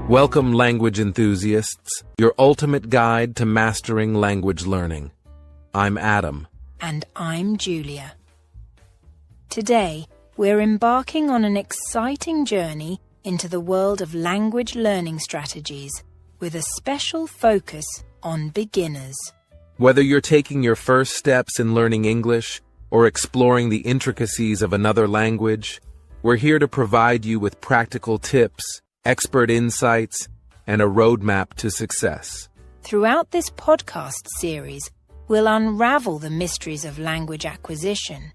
Welcome, language enthusiasts, your ultimate guide to mastering language learning. I'm Adam. And I'm Julia. Today, we're embarking on an exciting journey into the world of language learning strategies with a special focus on beginners. Whether you're taking your first steps in learning English or exploring the intricacies of another language, we're here to provide you with practical tips, expert insights, and a roadmap to success. Throughout this podcast series, we'll unravel the mysteries of language acquisition,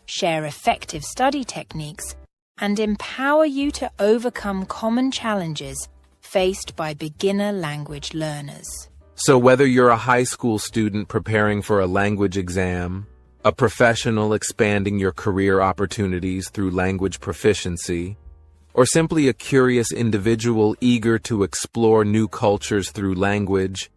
share effective study techniques, and empower you to overcome common challenges faced by beginner language learners. So whether you're a high school student preparing for a language exam, a professional expanding your career opportunities through language proficiency, or simply a curious individual eager to explore new cultures through language,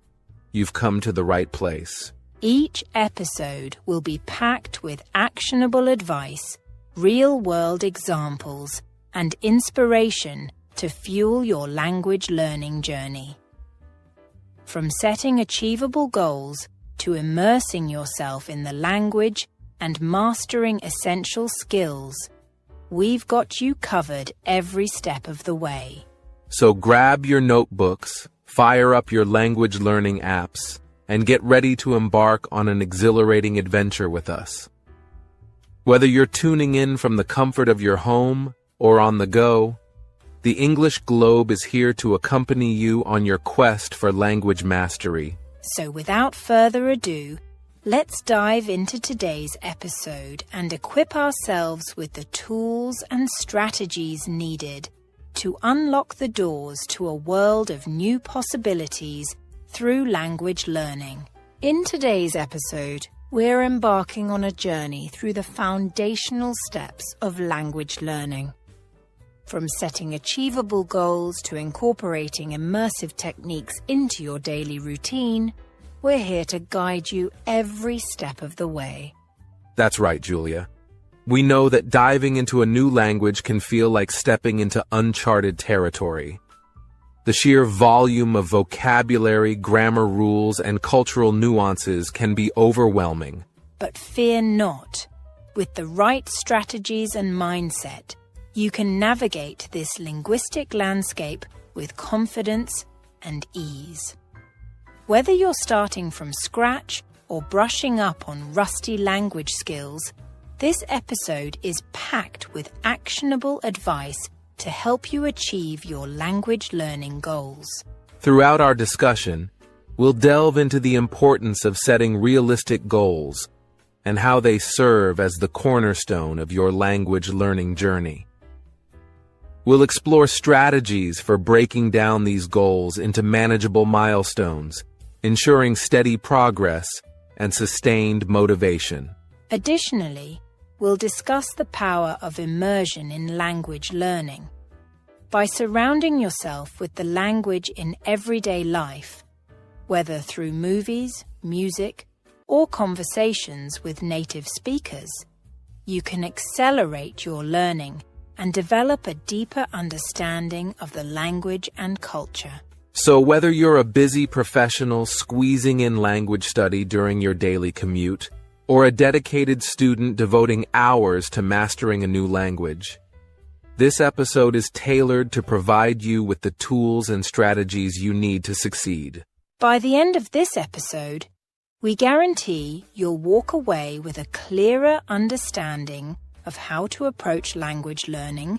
you've come to the right place. Each episode will be packed with actionable advice, real-world examples, and inspiration to fuel your language learning journey. From setting achievable goals to immersing yourself in the language and mastering essential skills, we've got you covered every step of the way. So grab your notebooks, fire up your language learning apps, and get ready to embark on an exhilarating adventure with us. Whether you're tuning in from the comfort of your home or on the go, the English Globe is here to accompany you on your quest for language mastery. So without further ado, let's dive into today's episode and equip ourselves with the tools and strategies needed to unlock the doors to a world of new possibilities through language learning. In today's episode, we're embarking on a journey through the foundational steps of language learning. From setting achievable goals to incorporating immersive techniques into your daily routine, we're here to guide you every step of the way. That's right, Julia. We know that diving into a new language can feel like stepping into uncharted territory. The sheer volume of vocabulary, grammar rules, and cultural nuances can be overwhelming. But fear not. With the right strategies and mindset, you can navigate this linguistic landscape with confidence and ease. Whether you're starting from scratch or brushing up on rusty language skills, this episode is packed with actionable advice to help you achieve your language learning goals. Throughout our discussion, we'll delve into the importance of setting realistic goals and how they serve as the cornerstone of your language learning journey. We'll explore strategies for breaking down these goals into manageable milestones, ensuring steady progress and sustained motivation. Additionally, we'll discuss the power of immersion in language learning. By surrounding yourself with the language in everyday life, whether through movies, music, or conversations with native speakers, you can accelerate your learning and develop a deeper understanding of the language and culture. So whether you're a busy professional squeezing in language study during your daily commute, or a dedicated student devoting hours to mastering a new language, this episode is tailored to provide you with the tools and strategies you need to succeed. By the end of this episode, we guarantee you'll walk away with a clearer understanding of how to approach language learning,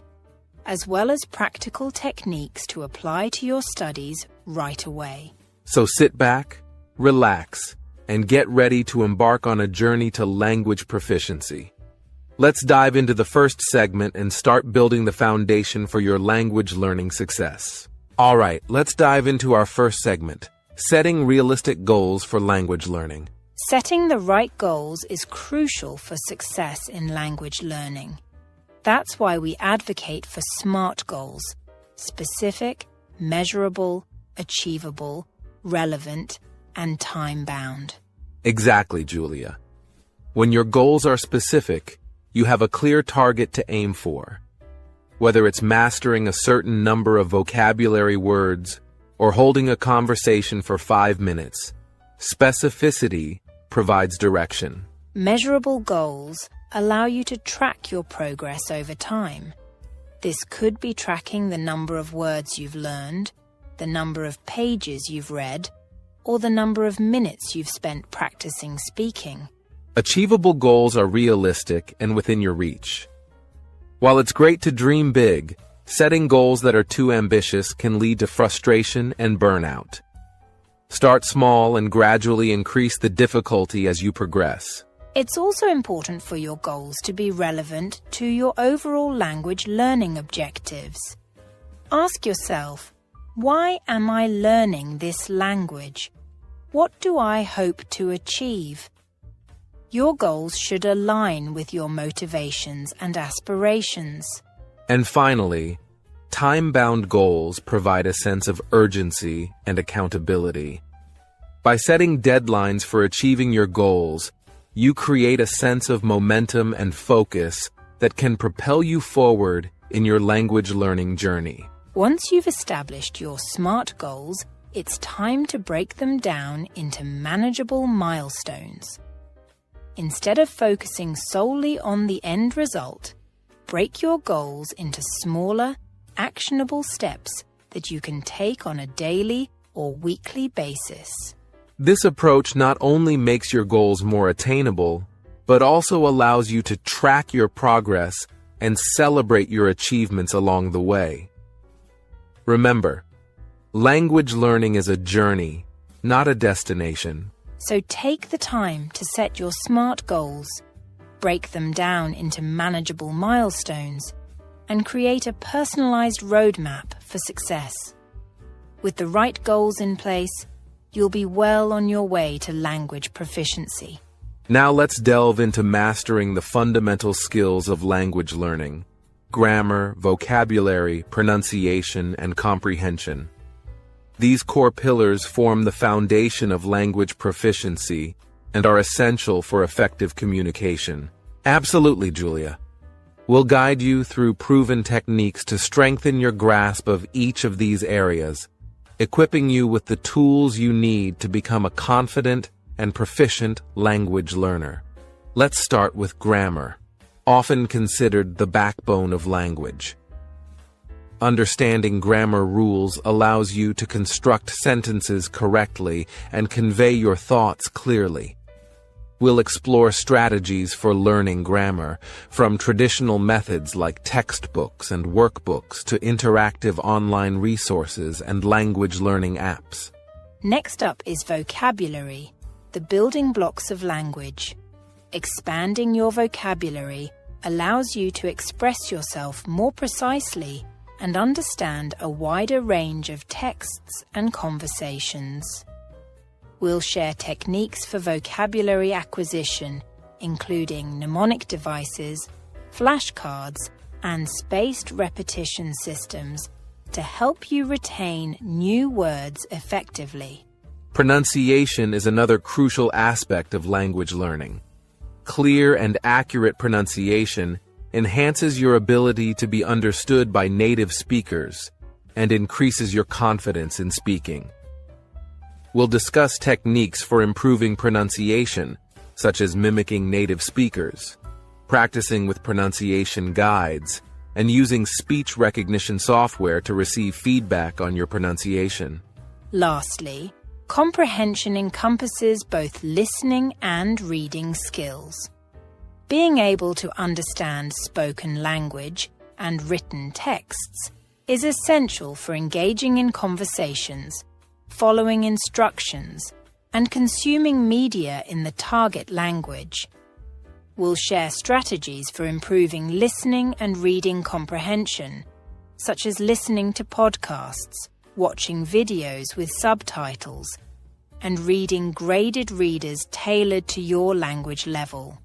as well as practical techniques to apply to your studies right away. So sit back, relax, and get ready to embark on a journey to language proficiency. Let's dive into the first segment and start building the foundation for your language learning success. All right, let's dive into our first segment, setting realistic goals for language learning. Setting the right goals is crucial for success in language learning. That's why we advocate for SMART goals: specific, measurable, achievable, relevant, and time-bound. Exactly, Julia. When your goals are specific, you have a clear target to aim for. Whether it's mastering a certain number of vocabulary words or holding a conversation for 5 minutes, specificity provides direction. Measurable goals allow you to track your progress over time. This could be tracking the number of words you've learned, the number of pages you've read, or the number of minutes you've spent practicing speaking. Achievable goals are realistic and within your reach. While it's great to dream big, setting goals that are too ambitious can lead to frustration and burnout. Start small and gradually increase the difficulty as you progress. It's also important for your goals to be relevant to your overall language learning objectives. Ask yourself, why am I learning this language? What do I hope to achieve? Your goals should align with your motivations and aspirations. And finally, time-bound goals provide a sense of urgency and accountability. By setting deadlines for achieving your goals, you create a sense of momentum and focus that can propel you forward in your language learning journey. Once you've established your SMART goals, it's time to break them down into manageable milestones. Instead of focusing solely on the end result, break your goals into smaller, actionable steps that you can take on a daily or weekly basis. This approach not only makes your goals more attainable, but also allows you to track your progress and celebrate your achievements along the way. Remember, language learning is a journey, not a destination. So take the time to set your SMART goals, break them down into manageable milestones, and create a personalized roadmap for success. With the right goals in place, you'll be well on your way to language proficiency. Now let's delve into mastering the fundamental skills of language learning: grammar, vocabulary, pronunciation, and comprehension. These core pillars form the foundation of language proficiency and are essential for effective communication. Absolutely, Julia. We'll guide you through proven techniques to strengthen your grasp of each of these areas, equipping you with the tools you need to become a confident and proficient language learner. Let's start with grammar, often considered the backbone of language. Understanding grammar rules allows you to construct sentences correctly and convey your thoughts clearly. We'll explore strategies for learning grammar, from traditional methods like textbooks and workbooks to interactive online resources and language learning apps. Next up is vocabulary, the building blocks of language. Expanding your vocabulary allows you to express yourself more precisely and understand a wider range of texts and conversations. We'll share techniques for vocabulary acquisition, including mnemonic devices, flashcards, and spaced repetition systems to help you retain new words effectively. Pronunciation is another crucial aspect of language learning. Clear and accurate pronunciation enhances your ability to be understood by native speakers and increases your confidence in speaking. We'll discuss techniques for improving pronunciation, such as mimicking native speakers, practicing with pronunciation guides, and using speech recognition software to receive feedback on your pronunciation. Lastly, comprehension encompasses both listening and reading skills. Being able to understand spoken language and written texts is essential for engaging in conversations, following instructions, and consuming media in the target language. We'll share strategies for improving listening and reading comprehension, such as listening to podcasts, watching videos with subtitles, and reading graded readers tailored to your language level.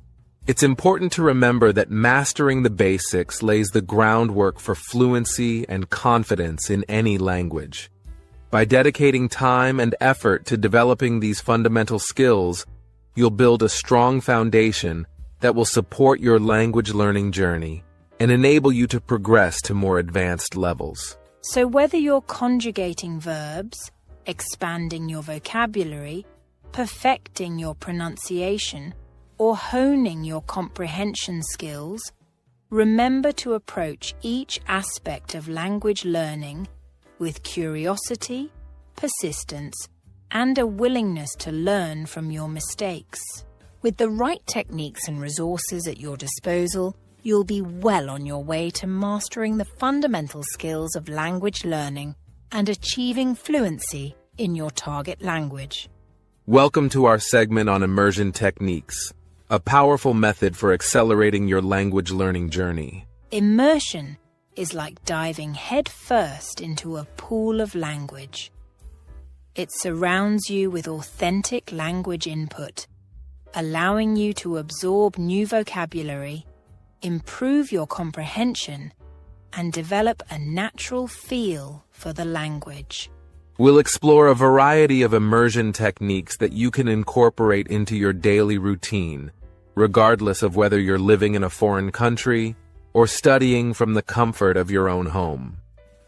It's important to remember that mastering the basics lays the groundwork for fluency and confidence in any language. By dedicating time and effort to developing these fundamental skills, you'll build a strong foundation that will support your language learning journey and enable you to progress to more advanced levels. So whether you're conjugating verbs, expanding your vocabulary, perfecting your pronunciation, or honing your comprehension skills, remember to approach each aspect of language learning with curiosity, persistence, and a willingness to learn from your mistakes. With the right techniques and resources at your disposal, you'll be well on your way to mastering the fundamental skills of language learning and achieving fluency in your target language. Welcome to our segment on immersion techniques, a powerful method for accelerating your language learning journey. Immersion is like diving headfirst into a pool of language. It surrounds you with authentic language input, allowing you to absorb new vocabulary, improve your comprehension, and develop a natural feel for the language. We'll explore a variety of immersion techniques that you can incorporate into your daily routine, regardless of whether you're living in a foreign country or studying from the comfort of your own home.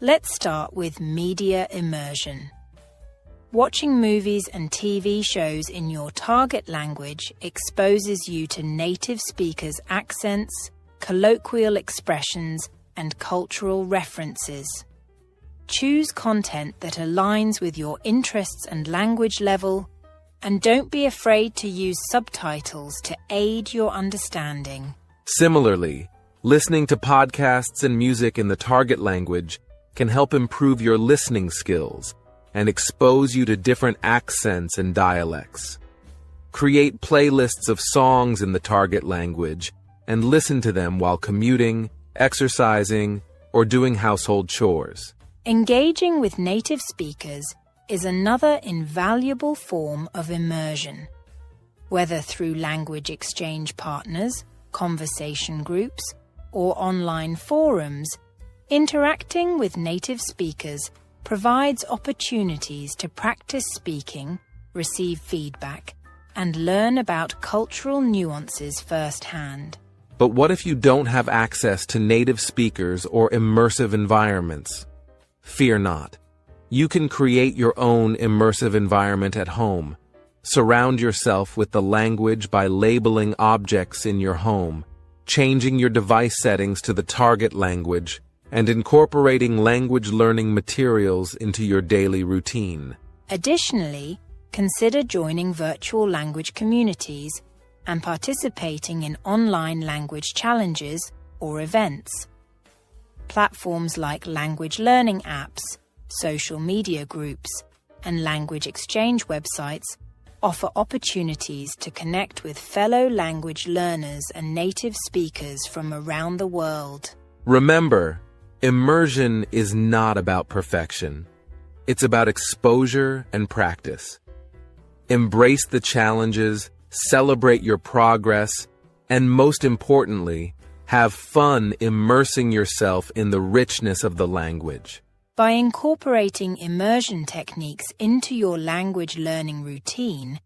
Let's start with media immersion. Watching movies and TV shows in your target language exposes you to native speakers' accents, colloquial expressions, and cultural references. Choose content that aligns with your interests and language level, and don't be afraid to use subtitles to aid your understanding. Similarly, listening to podcasts and music in the target language can help improve your listening skills and expose you to different accents and dialects. Create playlists of songs in the target language and listen to them while commuting, exercising, or doing household chores. Engaging with native speakers is another invaluable form of immersion. Whether through language exchange partners, conversation groups, or online forums, interacting with native speakers provides opportunities to practice speaking, receive feedback, and learn about cultural nuances firsthand. But what if you don't have access to native speakers or immersive environments? Fear not. You can create your own immersive environment at home. Surround yourself with the language by labeling objects in your home, changing your device settings to the target language, and incorporating language learning materials into your daily routine. Additionally, consider joining virtual language communities and participating in online language challenges or events. Platforms like language learning apps, social media groups, and language exchange websites offer opportunities to connect with fellow language learners and native speakers from around the world. Remember, immersion is not about perfection. It's about exposure and practice. Embrace the challenges, celebrate your progress, and most importantly, have fun immersing yourself in the richness of the language. By incorporating immersion techniques into your language learning routine,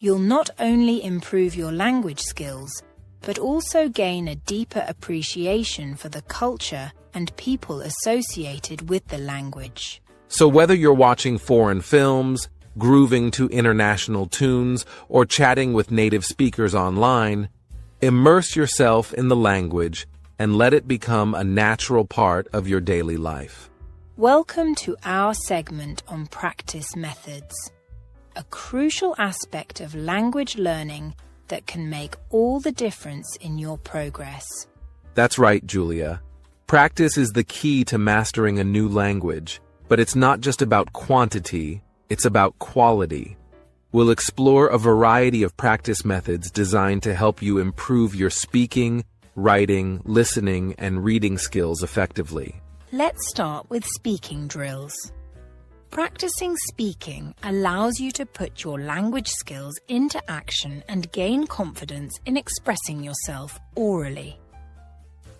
you'll not only improve your language skills, but also gain a deeper appreciation for the culture and people associated with the language. So whether you're watching foreign films, grooving to international tunes, or chatting with native speakers online, immerse yourself in the language and let it become a natural part of your daily life. Welcome to our segment on practice methods, a crucial aspect of language learning that can make all the difference in your progress. That's right, Julia. Practice is the key to mastering a new language, but it's not just about quantity, it's about quality. We'll explore a variety of practice methods designed to help you improve your speaking, writing, listening, and reading skills effectively. Let's start with speaking drills. Practicing speaking allows you to put your language skills into action and gain confidence in expressing yourself orally.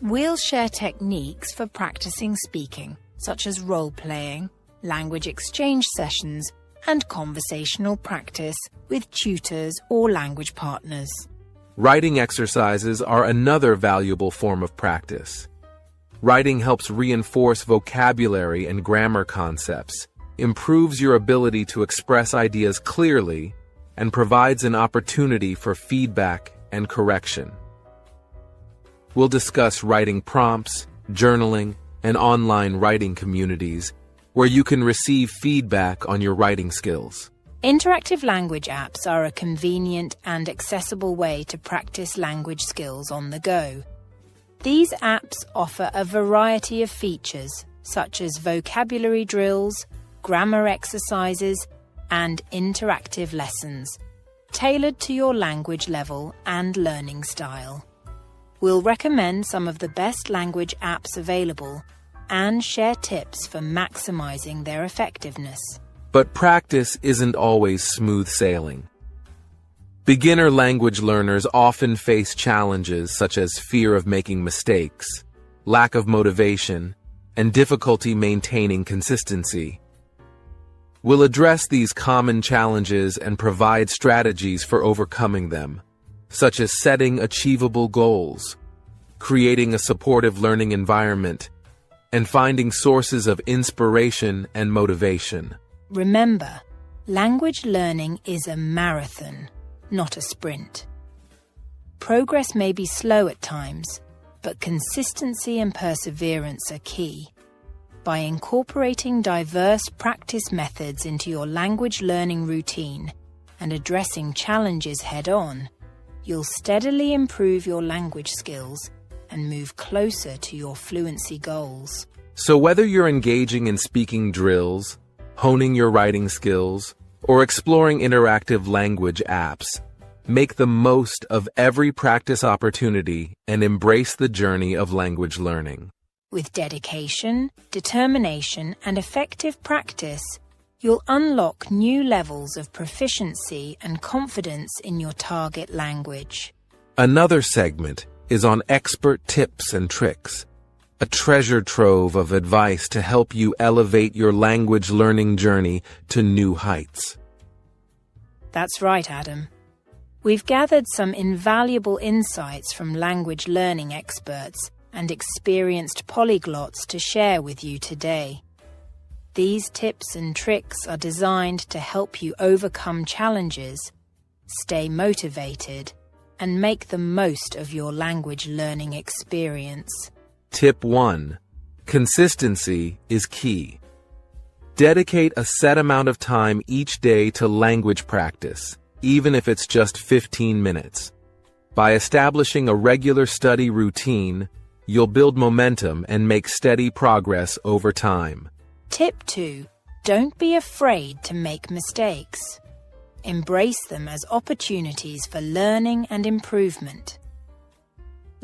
We'll share techniques for practicing speaking, such as role-playing, language exchange sessions, and conversational practice with tutors or language partners. Writing exercises are another valuable form of practice. Writing helps reinforce vocabulary and grammar concepts, improves your ability to express ideas clearly, and provides an opportunity for feedback and correction. We'll discuss writing prompts, journaling, and online writing communities where you can receive feedback on your writing skills. Interactive language apps are a convenient and accessible way to practice language skills on the go. These apps offer a variety of features, such as vocabulary drills, grammar exercises, and interactive lessons, tailored to your language level and learning style. We'll recommend some of the best language apps available and share tips for maximizing their effectiveness. But practice isn't always smooth sailing. Beginner language learners often face challenges such as fear of making mistakes, lack of motivation, and difficulty maintaining consistency. We'll address these common challenges and provide strategies for overcoming them, such as setting achievable goals, creating a supportive learning environment, and finding sources of inspiration and motivation. Remember, language learning is a marathon, not a sprint. Progress may be slow at times, but consistency and perseverance are key. By incorporating diverse practice methods into your language learning routine and addressing challenges head-on, you'll steadily improve your language skills and move closer to your fluency goals. So whether you're engaging in speaking drills, honing your writing skills, or exploring interactive language apps, make the most of every practice opportunity and embrace the journey of language learning. With dedication, determination, and effective practice, you'll unlock new levels of proficiency and confidence in your target language. Another segment is on expert tips and tricks, a treasure trove of advice to help you elevate your language learning journey to new heights. That's right, Adam. We've gathered some invaluable insights from language learning experts and experienced polyglots to share with you today. These tips and tricks are designed to help you overcome challenges, stay motivated, and make the most of your language learning experience. Tip 1. Consistency is key. Dedicate a set amount of time each day to language practice, even if it's just 15 minutes. By establishing a regular study routine, you'll build momentum and make steady progress over time. Tip 2. Don't be afraid to make mistakes. Embrace them as opportunities for learning and improvement.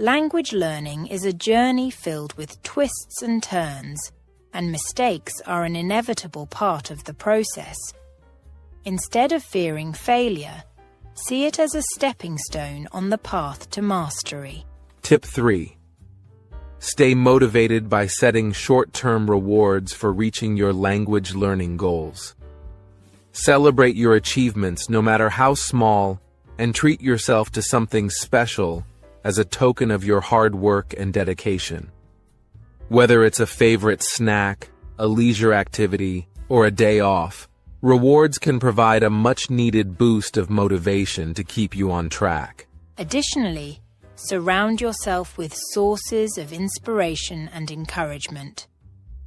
Language learning is a journey filled with twists and turns, and mistakes are an inevitable part of the process. Instead of fearing failure, see it as a stepping stone on the path to mastery. Tip 3. Stay motivated by setting short-term rewards for reaching your language learning goals. Celebrate your achievements no matter how small, and treat yourself to something special as a token of your hard work and dedication. Whether it's a favorite snack, a leisure activity, or a day off, rewards can provide a much-needed boost of motivation to keep you on track. Additionally, surround yourself with sources of inspiration and encouragement.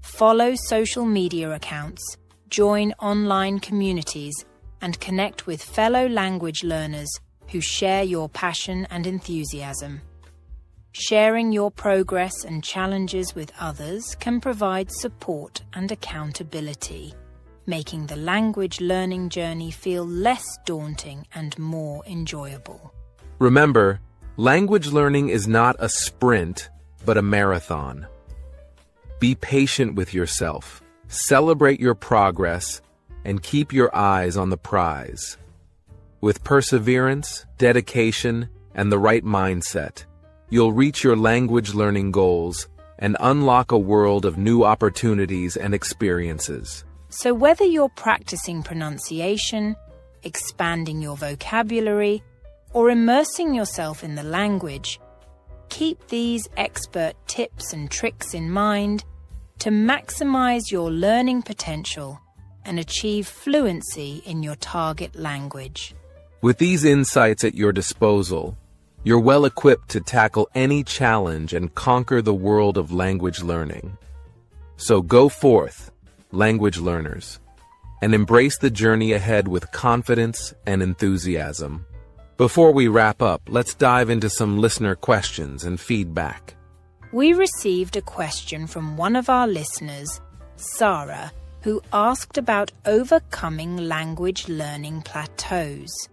Follow social media accounts, join online communities, and connect with fellow language learners who share your passion and enthusiasm. Sharing your progress and challenges with others can provide support and accountability, making the language learning journey feel less daunting and more enjoyable. Remember, language learning is not a sprint, but a marathon. Be patient with yourself, celebrate your progress, and keep your eyes on the prize. With perseverance, dedication, and the right mindset, you'll reach your language learning goals and unlock a world of new opportunities and experiences. So whether you're practicing pronunciation, expanding your vocabulary, or immersing yourself in the language, Keep these expert tips and tricks in mind to maximize your learning potential and achieve fluency in your target language. With these insights at your disposal, you're well equipped to tackle any challenge and conquer the world of language learning. So go forth, language learners, and embrace the journey ahead with confidence and enthusiasm. Before we wrap up, let's dive into some listener questions and feedback. We received a question from one of our listeners, Sarah, who asked about overcoming language learning plateaus.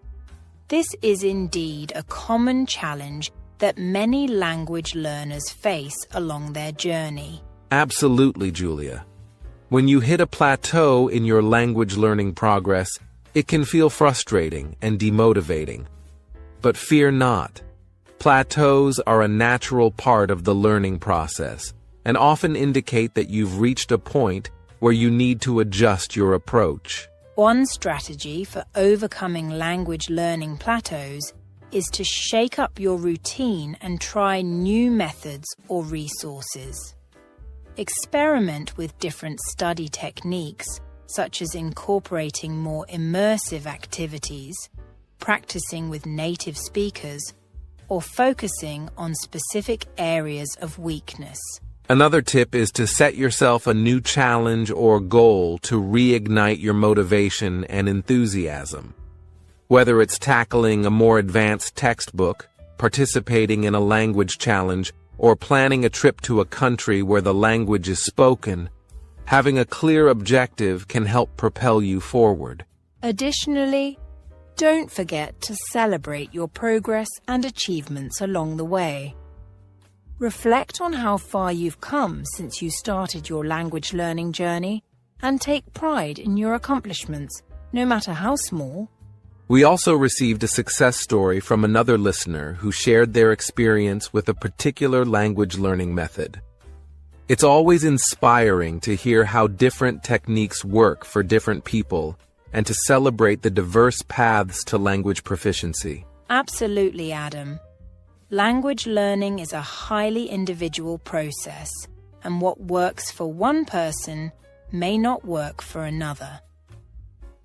This is indeed a common challenge that many language learners face along their journey. Absolutely, Julia. When you hit a plateau in your language learning progress, it can feel frustrating and demotivating. But fear not. Plateaus are a natural part of the learning process and often indicate that you've reached a point where you need to adjust your approach. One strategy for overcoming language learning plateaus is to shake up your routine and try new methods or resources. Experiment with different study techniques, such as incorporating more immersive activities, practicing with native speakers, or focusing on specific areas of weakness. Another tip is to set yourself a new challenge or goal to reignite your motivation and enthusiasm. Whether it's tackling a more advanced textbook, participating in a language challenge, or planning a trip to a country where the language is spoken, having a clear objective can help propel you forward. Additionally, don't forget to celebrate your progress and achievements along the way. Reflect on how far you've come since you started your language learning journey and take pride in your accomplishments, no matter how small. We also received a success story from another listener who shared their experience with a particular language learning method. It's always inspiring to hear how different techniques work for different people and to celebrate the diverse paths to language proficiency. Absolutely, Adam. Language learning is a highly individual process, and what works for one person may not work for another.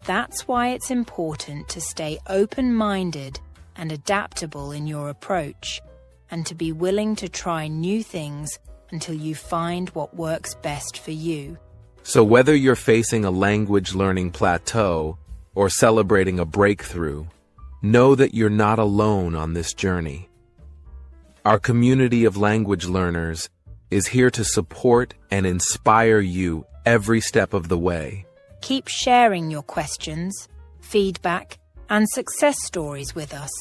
That's why it's important to stay open-minded and adaptable in your approach, and to be willing to try new things until you find what works best for you. So whether you're facing a language learning plateau or celebrating a breakthrough, know that you're not alone on this journey. Our community of language learners is here to support and inspire you every step of the way. Keep sharing your questions, feedback, and success stories with us.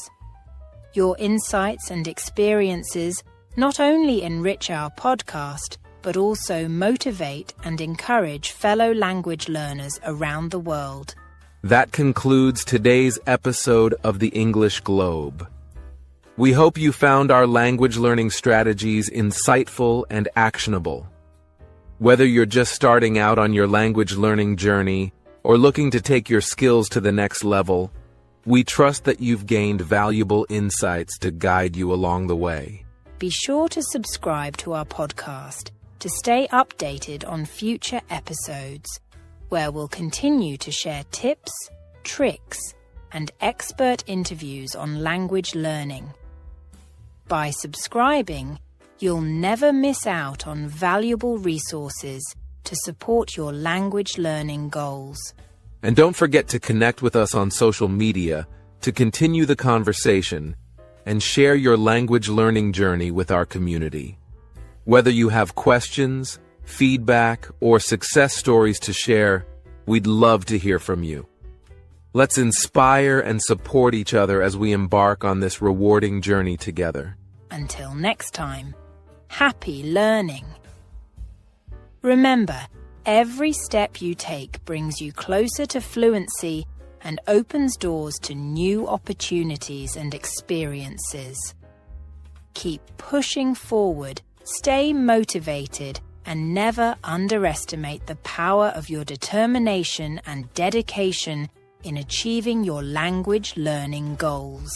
Your insights and experiences not only enrich our podcast, but also motivate and encourage fellow language learners around the world. That concludes today's episode of the English Globe. We hope you found our language learning strategies insightful and actionable. Whether you're just starting out on your language learning journey or looking to take your skills to the next level, we trust that you've gained valuable insights to guide you along the way. Be sure to subscribe to our podcast to stay updated on future episodes, where we'll continue to share tips, tricks, and expert interviews on language learning. By subscribing, you'll never miss out on valuable resources to support your language learning goals. And don't forget to connect with us on social media to continue the conversation and share your language learning journey with our community. Whether you have questions, feedback, or success stories to share, we'd love to hear from you. Let's inspire and support each other as we embark on this rewarding journey together. Until next time, happy learning. Remember, every step you take brings you closer to fluency and opens doors to new opportunities and experiences. Keep pushing forward, stay motivated, and never underestimate the power of your determination and dedication in achieving your language learning goals.